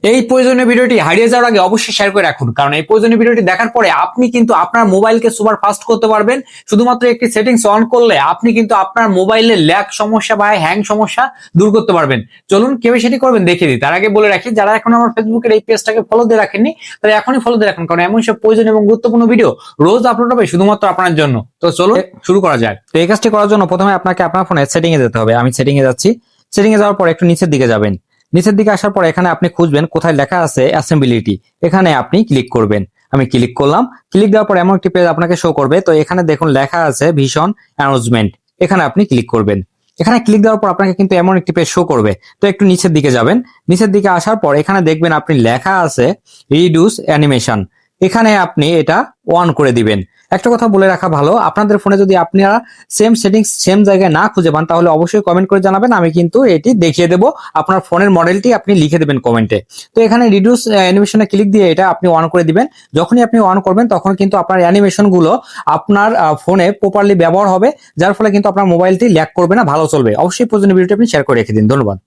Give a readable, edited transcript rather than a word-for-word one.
এই প্রয়োজনীয় ভিডিওটি হারিয়ে যাওয়ার আগে অবশ্যই শেয়ার করে রাখুন, কারণ এই প্রয়োজনীয় ভিডিওটি দেখার পরে আপনি কিন্তু আপনার মোবাইলকে সুপার ফাস্ট করতে পারবেন। শুধুমাত্র একটি সেটিংস অন করলে আপনি কিন্তু আপনার মোবাইলের ল্যাগ সমস্যা বা হ্যাং সমস্যা দূর করতে পারবেন। চলুন কিভাবে সেটি করবেন দেখিয়ে দিই। তার আগে বলে রাখি, যারা এখন আমার ফেসবুকের এই পেজটাকে ফলো দিয়ে রাখেননি তারা এখনই ফলো দিয়ে রাখুন, কারণ এমন সব প্রয়োজনীয় এবং গুরুত্বপূর্ণ ভিডিও রোজ আপলোড হবে শুধুমাত্র আপনার জন্য। তো চলুন শুরু করা যাক। তো এই কাজটি করার জন্য প্রথমে আপনাকে আপনার ফোনে সেটিং এ যেতে হবে। আমি সেটিং এ যাচ্ছি। সেটিং এ যাওয়ার পর একটু নিচের দিকে যাবেন। নিচের দিকে আসার পর এখানে আপনি খুঁজবেন কোথায় লেখা আছে অ্যাসেম্বলিটি, এখানে আপনি ক্লিক করবেন। আমি ক্লিক করলাম। ক্লিক দেওয়ার পর এমন একটি পেজ আপনাকে শো করবে। তো এখানে দেখুন লেখা আছে ভিশন অ্যানাউন্সমেন্ট, এখানে আপনি ক্লিক করবেন। এখানে ক্লিক দেওয়ার পর আপনাকে কিন্তু এমন একটি পেজ শো করবে। তো একটু নিচের দিকে যাবেন। নিচের দিকে আসার পর এখানে দেখবেন আপনি লেখা আছে রিডিউস অ্যানিমেশন, এখানে আপনি এটা অন করে দিবেন। একটা কথা বলে রাখা ভালো, আপনাদের ফোনে যদি আপনারা সেম সেটিংস সেম জায়গায় না খুঁজে পান তাহলে অবশ্যই কমেন্ট করে জানাবেন, আমি কিন্তু এটি দেখিয়ে দেবো। আপনার ফোনের মডেলটি আপনি লিখে দেবেন কমেন্টে। তো এখানে রিডিউস অ্যানিমেশনে ক্লিক দিয়ে এটা আপনি অন করে দিবেন। যখনই আপনি অন করবেন তখন কিন্তু আপনার অ্যানিমেশন গুলো আপনার ফোনে প্রপারলি ব্যবহার হবে, যার ফলে কিন্তু আপনার মোবাইলটি ল্যাগ করবে না, ভালো চলবে। অবশ্যই প্রয়োজনীয় ভিডিওটি আপনি শেয়ার করে রেখে দিন। ধন্যবাদ।